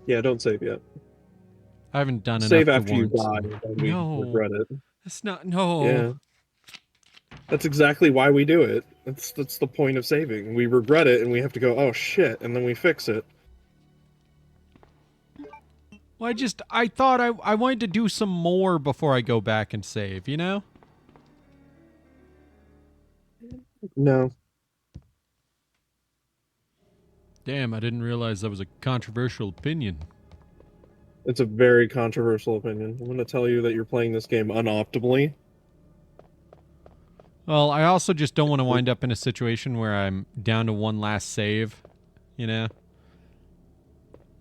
Yeah, don't save yet. I haven't done Save enough to after you warrant die, saving. and then we No, regret it. that's not. No. Yeah, that's exactly why we do it. That's the point of saving. We regret it, and we have to go, oh shit, and then we fix it. Well, I thought I wanted to do some more before I go back and save, you know? No, Damn, I didn't realize that was a controversial opinion. it's a very controversial opinion. I'm going to tell you that you're playing this game unoptimally. Well, I also just don't want to wind up in a situation where I'm down to one last save, you know?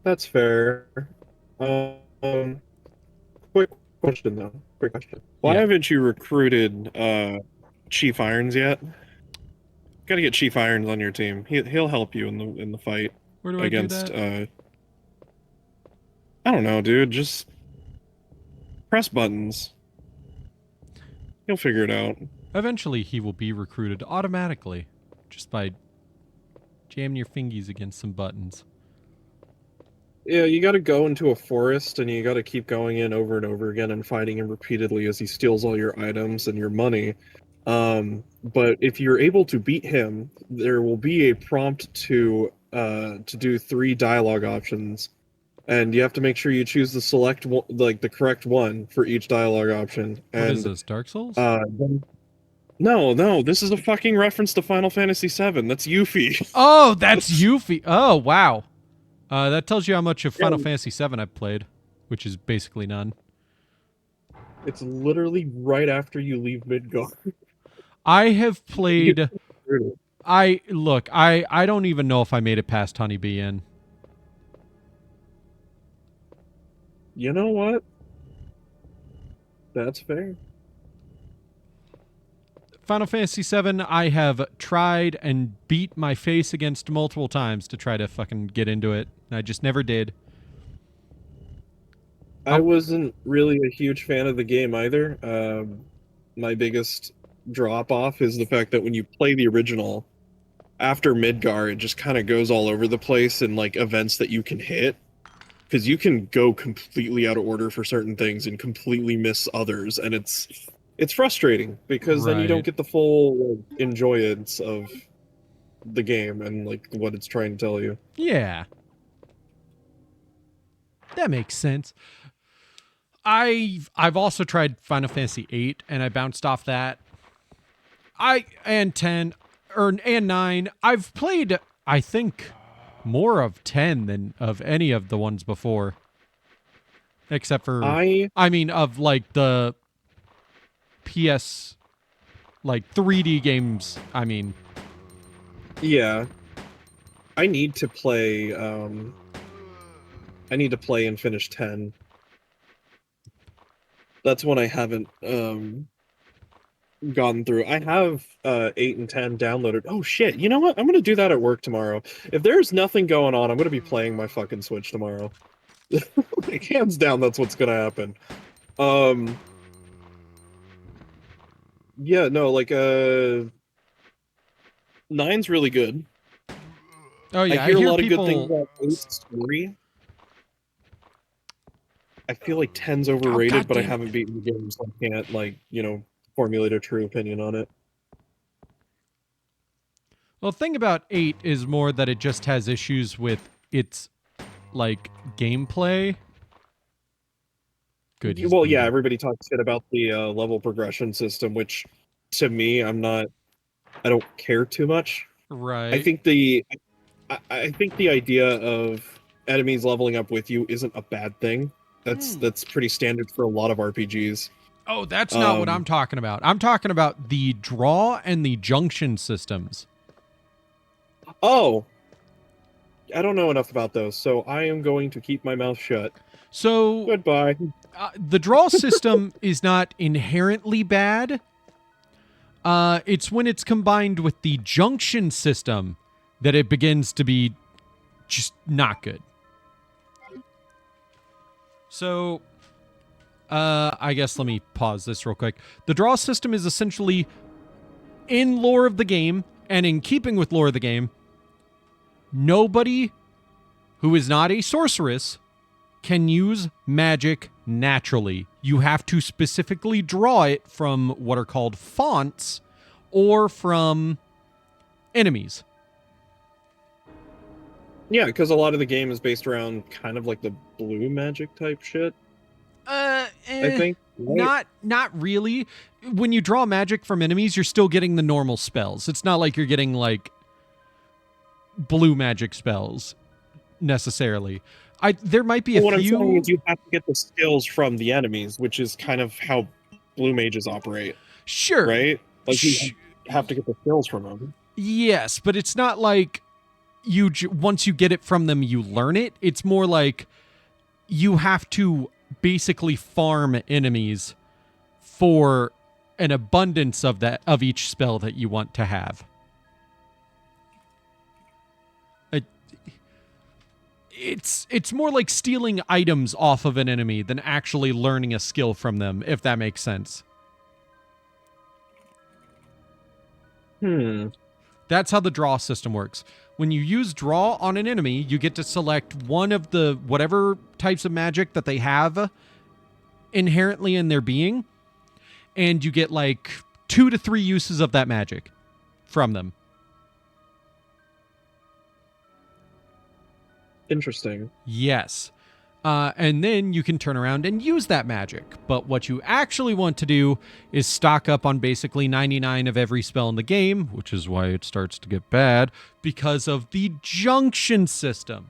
That's fair. Um, quick question though. Quick question. Why Yeah. haven't you recruited Chief Irons yet? Got to get Chief Irons on your team. He'll help you in the fight Where do I do against that? I don't know, dude. Just press buttons. He'll figure it out. Eventually, he will be recruited automatically just by jamming your fingies against some buttons. Yeah, you got to go into a forest and you got to keep going in over and over again and fighting him repeatedly as he steals all your items and your money. But if you're able to beat him, there will be a prompt to do three dialogue options, and you have to make sure you choose the select one, like the correct one for each dialogue option. What is And this, Dark Souls? then no, no, this is a fucking reference to Final Fantasy VII. That's Yuffie. Oh, that's Yuffie. Oh, wow. That tells you how much of Yeah, Final Fantasy VII I've played, which is basically none. it's literally right after you leave Midgard. I have You- played. I don't even know if I made it past Honeybee Inn. You know what? That's fair. Final Fantasy VII, I have tried and beat my face against multiple times to try to fucking get into it. I just never did. I wasn't really a huge fan of the game either. My biggest drop off is the fact that when you play the original, after Midgar, it just kind of goes all over the place in like events that you can hit. Because you can go completely out of order for certain things and completely miss others, and it's frustrating because then you don't Right. get the full like, enjoyance of the game and like what it's trying to tell you. Yeah. That makes sense. I've also tried Final Fantasy VIII and I bounced off that. I and 10 and 9. I've played I think more of 10 than of any of the ones before. Except for I I mean of like the PS like 3D games, I mean. Yeah, I need to play. I need to play and finish 10. That's one I haven't gone through. I have 8 and 10 downloaded. Oh shit! You know what? I'm gonna do that at work tomorrow. If there's nothing going on, I'm gonna be playing my fucking Switch tomorrow. Like, hands down, that's what's gonna happen. Um, yeah, no, like nine's really good. Oh I yeah, I hear a hear lot of good things people. about eight's story. I feel like ten's Oh overrated, god but I damn it. haven't beaten the game, so I can't like formulate a true opinion on it. Well, the thing about 8 is more that it just has issues with its like gameplay. Good, he's Well, yeah, bleeding. everybody talks shit about the level progression system, which to me, I don't care too much. I Right. think the, I think the idea of enemies leveling up with you isn't a bad thing. That's pretty standard for a lot of RPGs. Oh, that's not what I'm Um, talking about. I'm talking about the draw and the junction systems. oh, I don't know enough about those, so I am going to keep my mouth shut. So, Goodbye. the draw system is not inherently bad. It's when it's combined with the junction system that it begins to be just not good. So, I guess let me pause this real quick. The draw system is essentially in lore of the game and in keeping with lore of the game. Nobody who is not a sorceress can use magic naturally. You have to specifically draw it from what are called fonts or from enemies. Yeah, because a lot of the game is based around kind of like the blue magic type shit. I think. Right? Not really. When you draw magic from enemies, you're still getting the normal spells. It's not like you're getting like blue magic spells necessarily. There might be a What I'm saying few. is you have to get the skills from the enemies, which is kind of how blue mages operate, Sure. right? Like you have to get the skills from them. Yes, but it's not like once you get it from them, you learn it. It's more like you have to basically farm enemies for an abundance of each spell that you want to have. It's more like stealing items off of an enemy than actually learning a skill from them, if that makes sense. That's how the draw system works. When you use draw on an enemy, you get to select one of the whatever types of magic that they have inherently in their being, and you get like 2 to 3 uses of that magic from them. Interesting. Yes. And then you can turn around and use that magic. But what you actually want to do is stock up on basically 99 of every spell in the game, which is why it starts to get bad, because of the junction system.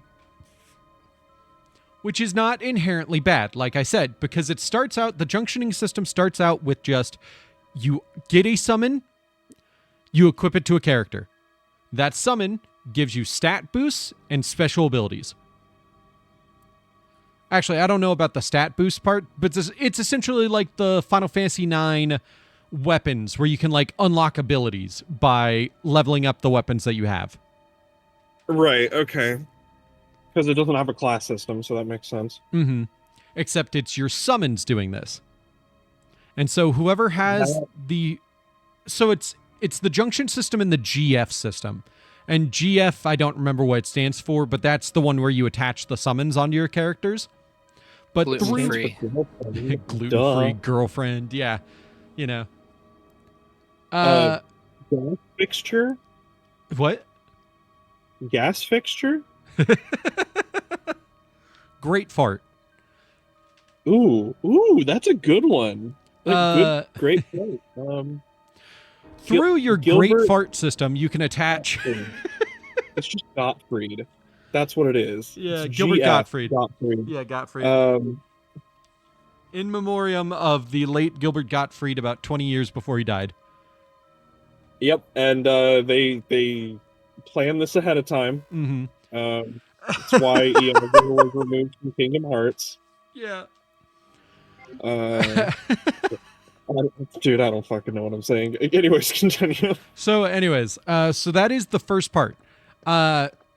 Which is not inherently bad, like I said, because it starts out, the junctioning system starts out with just, you get a summon, you equip it to a character. That summon gives you stat boosts and special abilities. Actually, I don't know about the stat boost part, but it's essentially like the Final Fantasy IX weapons, where you can like unlock abilities by leveling up the weapons that you have. Right, okay. Because it doesn't have a class system, so that makes sense. Mm-hmm. Except it's your summons doing this. And so whoever has the... So it's the junction system and the GF system. And GF, I don't remember what it stands for, but that's the one where you attach the summons onto your characters. But gluten-free. Gluten-free girlfriend, yeah. You know. Gas fixture? What? Gas fixture? Great fart. Ooh, that's a good one. Great fart. Through your Gilbert, great fart system, you can attach... It's just Gottfried. That's what it is. Yeah, it's Gilbert Gottfried. Yeah, Gottfried. In memoriam of the late Gilbert Gottfried about 20 years before he died. Yep, and they planned this ahead of time. Mm-hmm. That's why Iago was removed from Kingdom Hearts. Yeah. Dude, I don't fucking know what I'm saying. Anyways, continue. So that is the first part.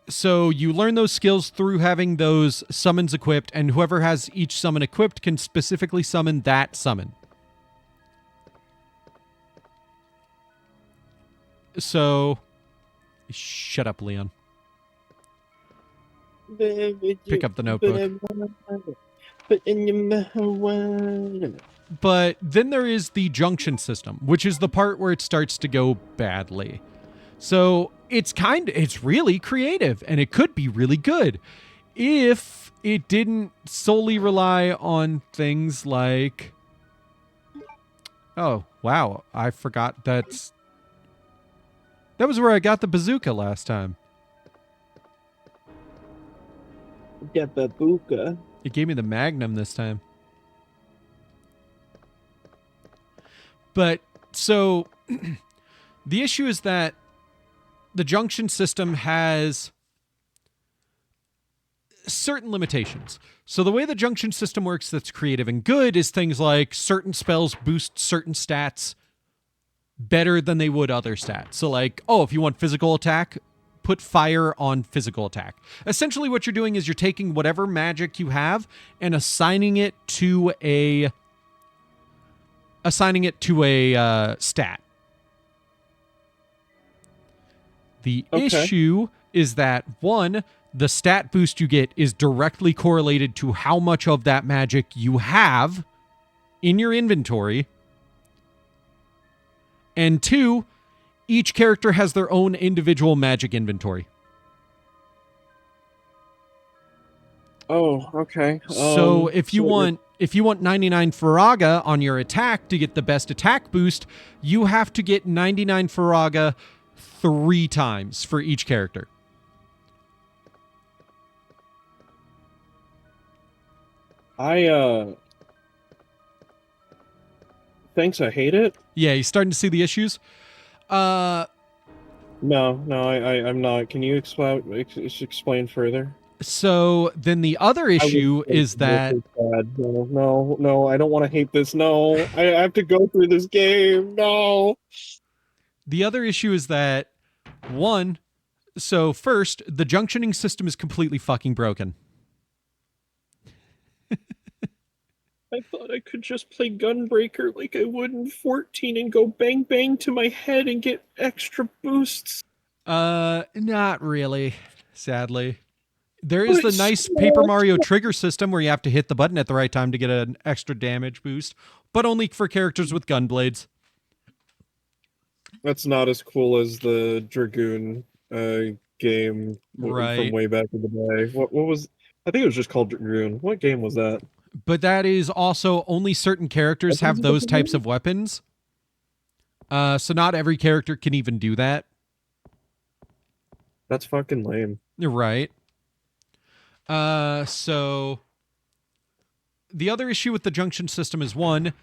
So you learn those skills through having those summons equipped, and whoever has each summon equipped can specifically summon that summon. So, shut up, Leon. Pick up the notebook. But then there is the junction system, which is the part where it starts to go badly. So it's really creative, and it could be really good if it didn't solely rely on things like... Oh, wow. I forgot that was where I got the bazooka last time. Get the bazooka. It gave me the Magnum this time. But, so, the issue is that the junction system has certain limitations. So the way the junction system works that's creative and good is things like certain spells boost certain stats better than they would other stats. So like, if you want physical attack, put fire on physical attack. Essentially what you're doing is you're taking whatever magic you have and assigning it to a stat. The issue is that, one, the stat boost you get is directly correlated to how much of that magic you have in your inventory. And two, each character has their own individual magic inventory. Oh, okay. So if you so want 99 Faraga on your attack to get the best attack boost, you have to get 99 Faraga 3 times for each character. Thanks, I hate it. Yeah, you starting to see the issues? No, I'm not. Can you explain further? So then the other I would issue say is this that is bad. No, I don't want to hate this. No, I have to go through this game. No. one, so first, the junctioning system is completely fucking broken. I thought I could just play Gunbreaker like I would in 14 and go bang bang to my head and get extra boosts. Not really, sadly. There is But the it's nice so Paper Mario awesome. trigger system where you have to hit the button at the right time to get an extra damage boost, but only for characters with gun blades. That's not as cool as the Dragoon game from Right. way back in the day. What was? I think it was just called Dragoon. What game was that? But that is also only certain characters have those types of weapons. So not every character can even do that. That's fucking lame. You're right. So the other issue with the junction system is, one,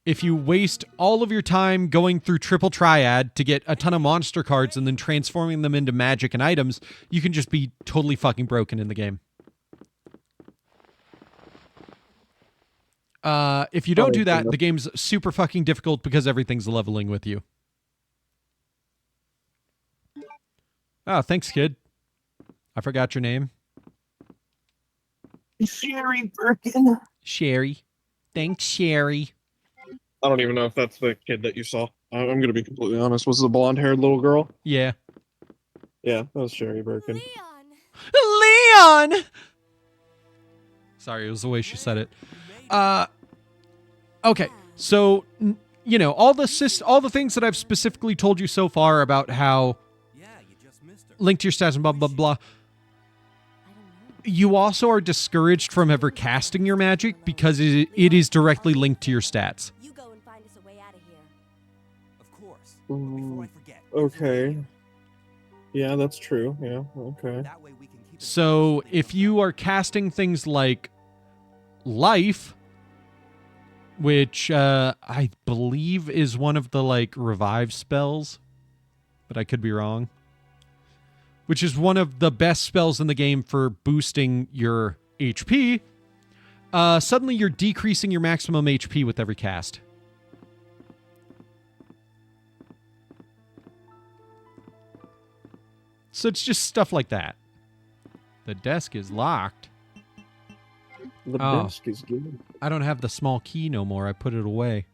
if you waste all of your time going through triple triad to get a ton of monster cards and then transforming them into magic and items, you can just be totally fucking broken in the game. If you don't do that, the game's super fucking difficult because everything's leveling with you. Oh, thanks, kid. I forgot your name. Sherry Birkin. Sherry. Thanks, Sherry. I don't even know if that's the kid that you saw. I'm gonna be completely honest. Was it the blonde-haired little girl? Yeah. Yeah, that was Sherry Birkin. Leon! Sorry, it was the way she said it. Okay, so all the things that I've specifically told you so far about how link to your stats and blah blah blah. You also are discouraged from ever casting your magic because it is directly linked to your stats. You go and find us a way out of here. Of course. Before I forget. Okay. Yeah, that's true. Yeah, okay. That way we can keep it So if you are casting things like life, which I believe is one of the revive spells, but I could be wrong, which is one of the best spells in the game for boosting your HP, suddenly you're decreasing your maximum HP with every cast. So it's just stuff like that. The desk is locked. The Oh. desk is good. I don't have the small key no more. I put it away.